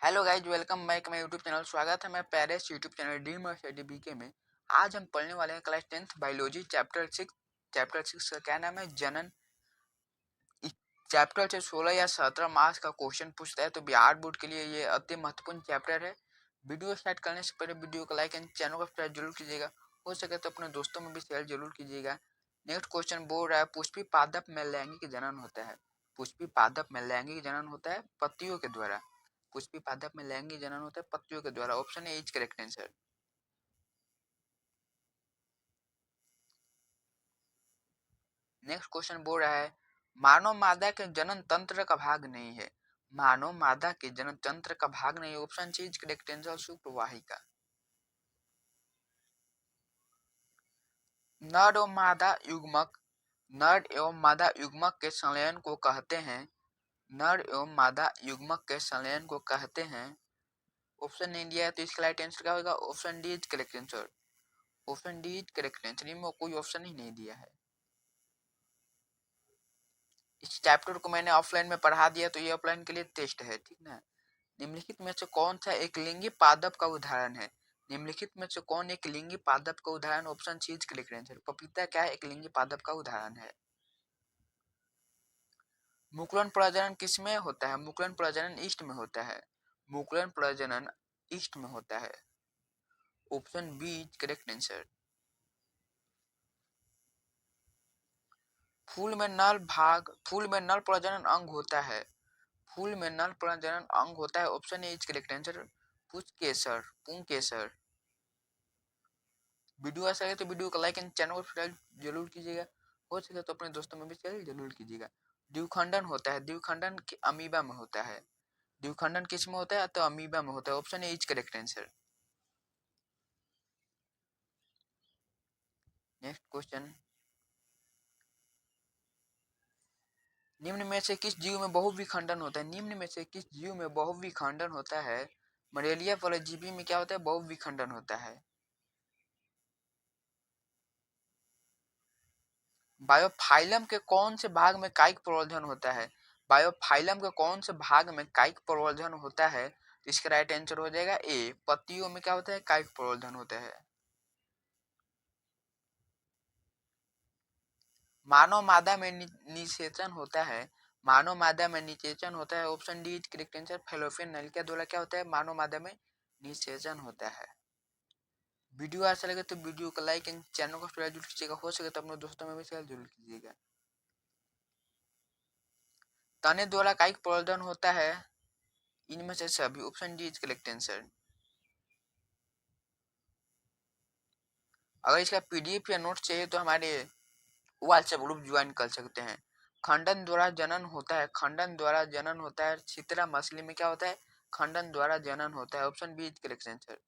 Hello guys, welcome back my YouTube channel. स्वागत है मैं पेरिस YouTube channel dream study BK में। आज हम पढ़ने वाले हैं क्लास 10th बायोलॉजी चैप्टर 6 का क्या नाम है, जनन। इस चैप्टर से 16 या 17 मार्क्स का क्वेश्चन पूछता है, तो बिहार बोर्ड के लिए ये अति महत्वपूर्ण चैप्टर है। वीडियो स्टार्ट करने से पहले वीडियो को लाइक एंड चैनल को सब्सक्राइब जरूर कीजिएगा। हो सके तो अपने दोस्तों में भी शेयर जरूर कीजिएगा। नेक्स्ट क्वेश्चन बोल रहा है, पुष्पी पादप में लैंगिक जनन होता है। पुष्पी पादप में लैंगिक जनन होता है पत्तियों के द्वारा। पुष्पी पादप में लैंगिक जनन होता है पत्तियों के द्वारा। Option A is correct answer. Next question बोल रहा है, मानव मादा के जनन तंत्र का भाग नहीं है। मानव मादा के जनन तंत्र का भाग नहीं है। Option C is correct answer, शुक्रवाहिका। नर एवं मादा युग्मक नर एवं मादा युग्मक के संलयन को कहते हैं। नर एवं मादा युग्मक के संलयन को कहते हैं। ऑप्शन नहीं दिया है, तो इसका राइट आंसर क्या होगा? Option D is correct answer. Option D is correct answer. इनमें कोई ऑप्शन ही नहीं दिया है। इस चैप्टर को मैंने ऑफलाइन में पढ़ा दिया, तो ये ऑफलाइन के लिए टेस्ट है, ठीक ना। निम्नलिखित में से कौन सा एक लिंगी पादप का उदाहरण है? निम्नलिखित में से कौन एक लिंगी पादप का उदाहरण? Option C is correct answer. पपीता क्या है? एक लिंगी पादप का उदाहरण है। मुकुलन प्रजनन किस में होता है? मुकुलन प्रजनन ईस्ट में होता है। मुकुलन प्रजनन ईस्ट में होता है। Option B is correct answer. फूल में नर प्रजनन अंग होता है। फूल में नर प्रजनन अंग होता है। Option A is correct answer, पुंकेसर। पुंकेसर। वीडियो अच्छा लगे तो वीडियो को लाइक एंड चैनल को सब्सक्राइब जरूर कीजिएगा। हो सके तो अपने दोस्तों में भी शेयर जरूर कीजिएगा। द्विखंडन होता है। द्विखंडन अमीबा में होता है। द्विखंडन किस में होता है? तो अमीबा में होता है। Option A is correct answer. Next question, निम्न में से किस जीव में बहुविखंडन होता है? निम्न में से किस जीव में बहुविखंडन होता है? मलेरिया परजीवी में क्या होता है? बहुविखंडन होता है। बायोफाइलम के कौन से भाग में कायिक प्रवर्धन होता है? बायोफाइलम के कौन से भाग में कायिक प्रवर्धन होता है? तो इसका राइट आंसर हो जाएगा ए, पत्तियों में क्या होता है? कायिक प्रवर्धन होता है। मानव मादा में निषेचन होता है। मानव मादा में निषेचन होता है। Option D correct answer. Fallopian नलिका द्वारा क्या होता है? मानव मादा में निषेचन होता है। वीडियो अच्छा लगे तो वीडियो को लाइक एंड चैनल को सब्सक्राइब जरूर कीजिएगा। हो सके तो अपने दोस्तों में भी शेयर जरूर कीजिएगा। तने द्वारा कायिक प्रवर्धन होता है इनमें से सभी। Option D is correct answer. अगर इसका पीडीएफ या नोट चाहिए तो हमारे व्हाट्सएप ग्रुप ज्वाइन कर सकते हैं। खंडन द्वारा जनन होता है। खंडन द्वारा जनन होता है। छितरा मछली में क्या होता है? खंडन द्वारा जनन होता है। Option B is correct answer.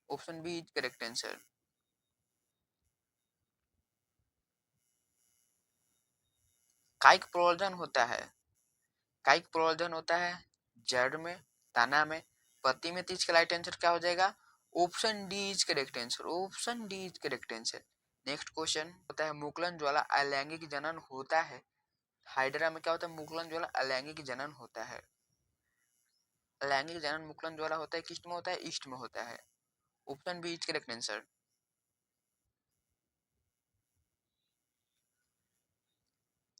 Option B is correct answer. कायिक प्रवर्धन होता है। कायिक प्रवर्धन होता है जड़ में, तना में, पत्ती में। तो इसका राइट आंसर क्या हो जाएगा? Option D is correct answer. Option D is correct answer. Next question होता है, मुकुलन ज्वाला अलैंगिक जनन होता है। हाइड्रा में क्या होता है? मुकुलन ज्वाला अलैंगिक जनन होता है। अलैंगिक जनन मुकुलन ज्वाला होता है किस में होता है? ईस्ट में होता है। Option B is correct answer.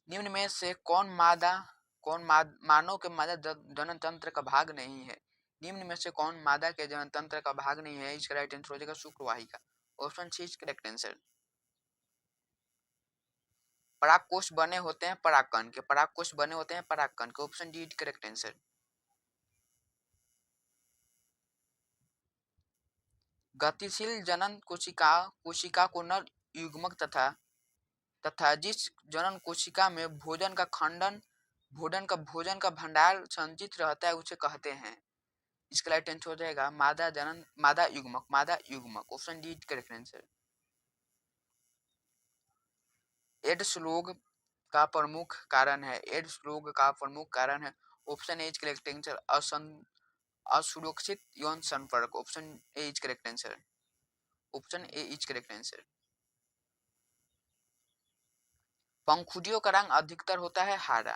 निम्न में से मानव के मादा जनन तंत्र का भाग नहीं है? निम्न में से कौन मादा के जनन तंत्र का भाग नहीं है? इसका राइट आंसर हो जाएगा शुक्रवाहिका। Option C is correct answer. परागकोष बने होते हैं परागकण के। परागकोष बने होते हैं परागकण के। Option D is correct answer. गतिशील जनन कोशिका को नर युग्मक तथा जिस जनन कोशिका में भोजन का भंडार संचित रहता है उसे कहते हैं। इसका राइट आंसर हो जाएगा मादा युग्मक। मादा युग्मक। Option D correct answer. AIDS रोग का प्रमुख कारण है। एड्स रोग का प्रमुख कारण है। Option A is correct answer, असुरक्षित यौन संपर्क। Option A is correct answer. Option A is correct answer. पंखुड़ियों का रंग अधिकतर होता है हरा।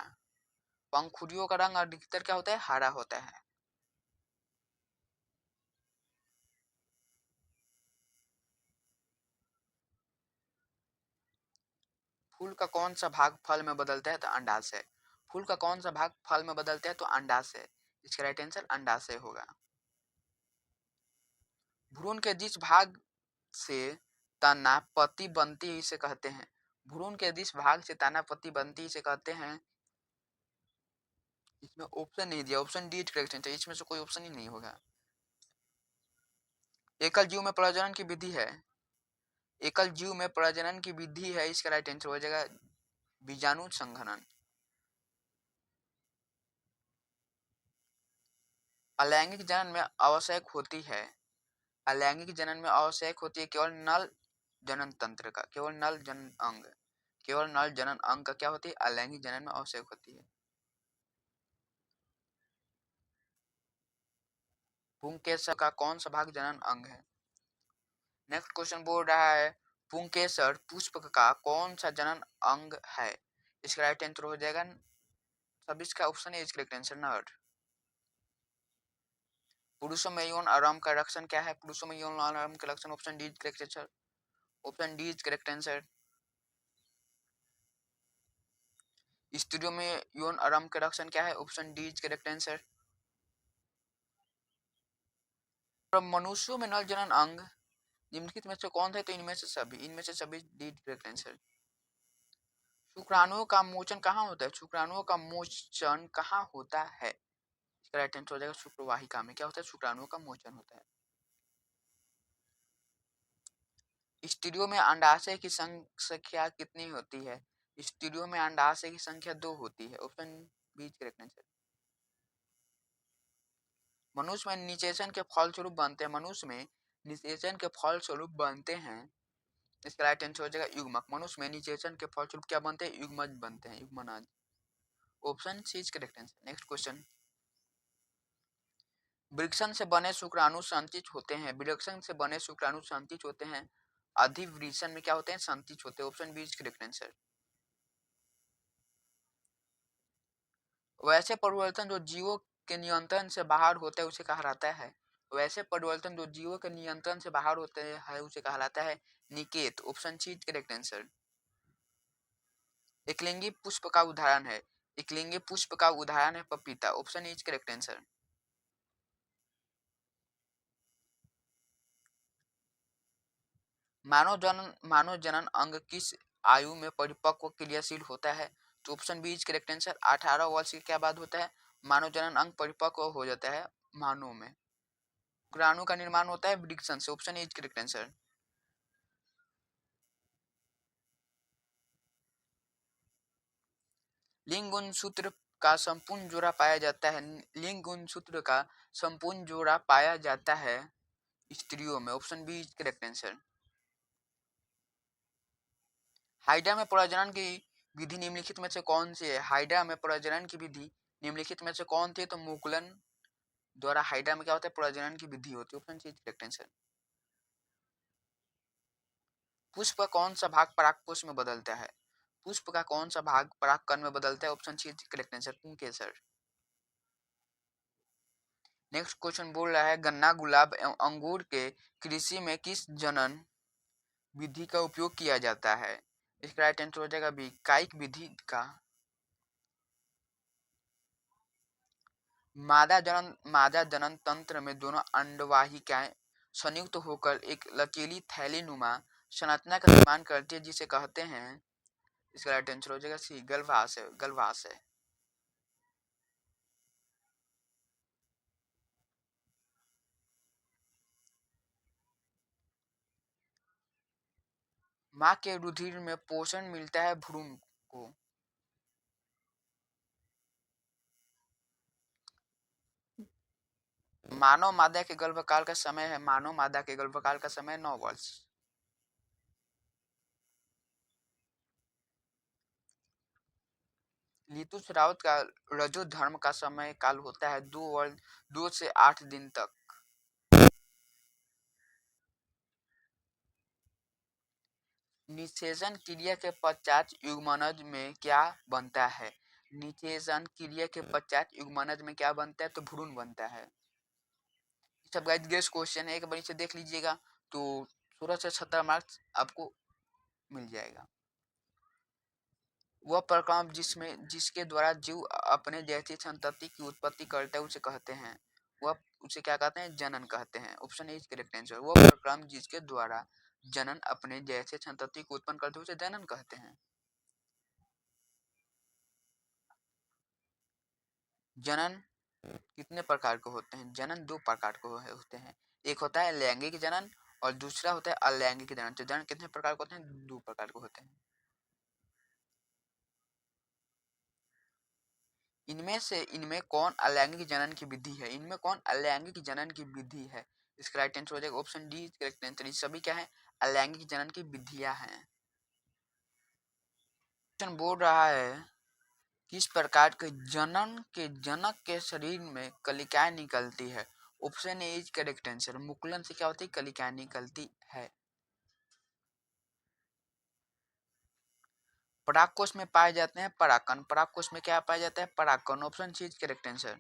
पंखुड़ियों का रंग अधिकतर क्या होता है? हरा होता है। फूल का कौन सा भाग फल में बदलता है? तो अंडाशय। फूल का कौन सा भाग फल में बदलता है? तो अंडाशय। इसका राइट आंसर अंडाशय होगा। भ्रूण के जिस भाग से तना पत्ती बनती है इसे कहते हैं। भ्रूण के जिस भाग से तना पत्ती बनती है इसे कहते हैं। इसमें ऑप्शन नहीं दिया, ऑप्शन डी करेक्ट है, इसमें से कोई ऑप्शन ही नहीं होगा। एकल जीव में प्रजनन की विधि है। एकल जीव में प्रजनन की विधि है, इसका राइट आंसर हो जाएगा बीजाणु संघनन। अलैंगिक जनन में आवश्यक होती है। अलैंगिक जनन में आवश्यक होती है केवल नल जनन तंत्र का, केवल नल जनन अंग। केवल नल जनन अंग का क्या होती है? अलैंगिक जनन में आवश्यक होती है। पुंकेसर का कौन सा भाग जनन अंग है? नेक्स्ट क्वेश्चन बोल रहा है पुंकेसर पुष्प का कौन सा जनन अंग है? इसका राइट आंसर हो जाएगा सब इसका ऑप्शन है, करेक्ट आंसर नर। पुरुषों में यौन आराम का लक्षण क्या है? पुरुषों में यौन आराम का लक्षण option D correct answer, option D is correct answer. स्त्रियों में यौन आराम का लक्षण क्या है? Option D is correct answer. मनुष्यों में नल जनन अंग निम्नलिखित में से कौन थे? तो इनमें से सभी, इनमें से सभी डी करेक्ट आंसर। शुक्राणुओं का मोचन कहाँ होता है? शुक्राणुओं का मोचन कहाँ होता है? इसका राइट आंसर हो जाएगा शुक्रवाहिका में। क्या होता है? शुक्राणुओं का मोचन होता है। स्त्रियों में अंडाशय की संख्या कितनी होती है? स्त्रियों में अंडाशय की संख्या 2 होती है, ऑप्शन बी करेक्ट आंसर। मनुष्य में निषेचन के फलस्वरूप बनते हैं। मनुष्य में निषेचन के फलस्वरूप बनते हैं, इसका राइट आंसर हो जाएगा युग्मक। मनुष्य में निषेचन के फलस्वरूप क्या बनते हैं? युग्मज बनते हैं, युग्मनाज। Option C is correct answer. Next question, वृक्षण से बने शुक्राणु संचित होते हैं। वृक्षण से बने शुक्राणु संचित होते हैं, अधिवृषण में क्या होते हैं? संचित होते हैं, option B is correct answer. वैसे परिवर्तन जो जीवों के नियंत्रण से बाहर होते हैं उसे कहलाता है। वैसे परिवर्तन जो जीवों के नियंत्रण से बाहर होते हैं उसे कहलाता है Niket, option C correct answer. एकलिंगी पुष्प का उदाहरण है। एकलिंगी पुष्प का उदाहरण है पपीता, ऑप्शन इज करेक्ट आंसर। मानव जनन अंग किस आयु में परिपक्व क्रियाशील होता है? तो option B is correct answer. 18 वर्ष के क्या बाद होता है? मानव जनन अंग परिपक्व हो जाता है मानव में। शुक्राणु का निर्माण होता है वृक्षण से, ऑप्शन इज करेक्ट आंसर। लिंग गुणसूत्र का संपूर्ण जोड़ा पाया जाता है। लिंग गुणसूत्र का संपूर्ण जोड़ा पाया जाता है स्त्रियों में, option B is correct answer. Hydra में प्रजनन की विधि निम्नलिखित में से कौन सी है? हाइड्रा में प्रजनन की विधि निम्नलिखित में से कौन थी? तो मुकुलन द्वारा हाइड्रा में क्या होता है? प्रजनन की विधि होती है, ऑप्शन सी करेक्ट आंसर। पुष्प का कौन सा भाग परागपुष्प में बदलता है? पुष्प का कौन सा भाग परागकण में बदलता है? ऑप्शन सी करेक्ट आंसर, पुंकेसर। नेक्स्ट क्वेश्चन बोल रहा है गन्ना, गुलाब एवं अंगूर के कृषि में किस जनन विधि का उपयोग किया जाता है? इसका राइट आंसर हो जाएगा बी, कायिक विधि का। मादा जनन तंत्र में दोनों अंडवाहिकाएं संयुक्त होकर एक लकीली थैलीनुमा संरचना का निर्माण करती है जिसे कहते हैं, इसका राइट आंसर हो जाएगा सी, गलभाशय। गलभाशय। माँ के रुधिर में पोषण मिलता है भ्रूण को। मानव मादा के गर्भकाल का समय है, मानव मादा के गर्भकाल का समय 9 वर्ष। ऋतुस्राव का रजोधर्म का समय काल होता है 2 से 8 दिन तक। निषेचन क्रिया के पश्चात युग्मनज में क्या बनता है? निषेचन क्रिया के पश्चात युग्मनज में क्या बनता है? तो भ्रूण बनता है। सब गाइस गेस क्वेश्चन है, एक बार इसे देख लीजिएगा तो 16 से 17 मार्क्स आपको मिल जाएगा। वह प्रक्रम जिसके द्वारा जीव अपने जैसी संतति की उत्पत्ति करता है उसे कहते हैं, वह उसे क्या कहते हैं, जनन कहते हैं। Option A is correct answer. वह प्रक्रम जिसके द्वारा जनन अपने जैसे संतति को उत्पन्न करते हैं उसे जनन कहते हैं। जनन कितने प्रकार के होते हैं? जनन दो प्रकार के होते हैं, एक होता है लैंगिक जनन और दूसरा होता है अलैंगिक जनन। तो जनन कितने प्रकार के होते हैं? दो प्रकार के होते हैं। इनमें कौन अलैंगिक जनन की विधि है? इनमें कौन अलैंगिक जनन की विधि है? इसका राइट आंसर हो जाएगा ऑप्शन डी करेक्ट आंसर। सभी क्या है? अलैंगिक जनन की विधियां हैं। क्वेश्चन बोल रहा है किस प्रकार के जनक के शरीर में कलिकाएं निकलती है? Option A is correct answer. मुकुलन से क्या होती है? कलिकाएं निकलती है। परागकोश में पाए जाते हैं परागकण। परागकोश में क्या पाया जाता है? परागकण। Option C is correct answer.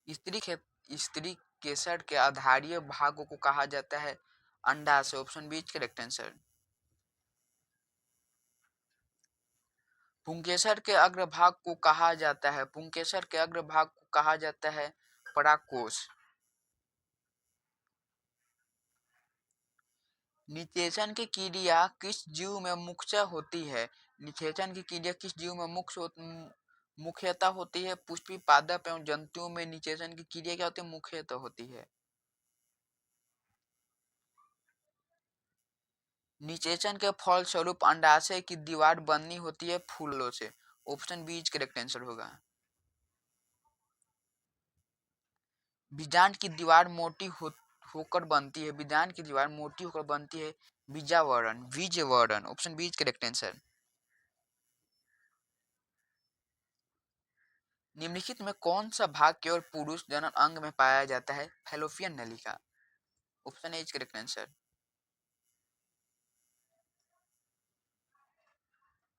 स्त्री केसर के आधारीय भाग को कहा जाता है अंडाशय। Option B is correct answer. पुंकेसर के अग्रभाग को कहा जाता है पुंकेसर के अग्रभाग को कहा जाता है परागकोश। निषेचन की क्रिया किस जीव में मुख्यतः होती है? निषेचन की क्रिया किस जीव में मुख्यतः होती है? पुष्पी पादप एवं जंतुओं में निषेचन की क्रिया क्या होती है? मुख्यतः होती है। निषेचन के फल स्वरूप अंडाशय की दीवार बननी होती है फूलों से। Option B is correct answer होगा। बीजांड की दीवार मोटी होकर बनती है। बीजांड की दीवार मोटी होकर बनती है बीजवरण। Option B is correct answer. निम्नलिखित में कौन सा भाग केवल पुरुष जनन अंग में पाया जाता है? फैलोपियन नलिका। Option A is correct answer.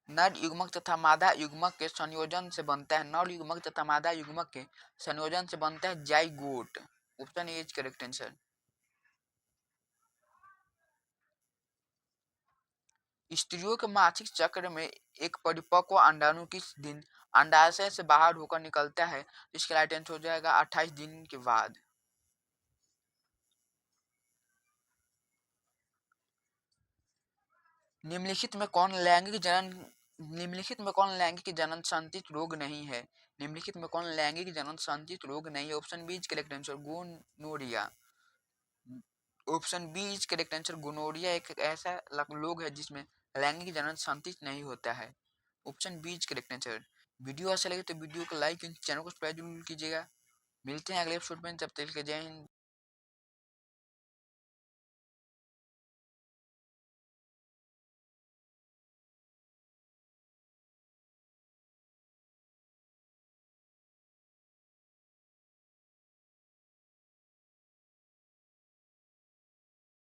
नर युग्मक तथा मादा युग्मक के संयोजन से बनता है नर युग्मक तथा मादा युग्मक के संयोजन से बनता है zygote. Option A is correct answer. स्त्रियों के मासिक चक्र में एक परिपक्व अंडाणु किस दिन अंडाशय से बाहर होकर निकलता है? इसका राइट आंसर हो जाएगा 28 दिन के बाद। निम्नलिखित में कौन लैंगिक जनन संचित रोग नहीं है? निम्नलिखित में कौन लैंगिक जनन संचित रोग नहीं है? Option B is correct answer gonorrhoea. Option B is correct answer. Gonorrhoea एक ऐसा रोग है जिसमें लैंगिक जनन संचित नहीं होता है। Option B is correct answer. Video अच्छा लगे तो वीडियो को लाइक चैनल को सब्सक्राइब जरूर कीजिएगा। मिलते हैं अगले एपिसोड में, तब तक के लिए जय हिंद।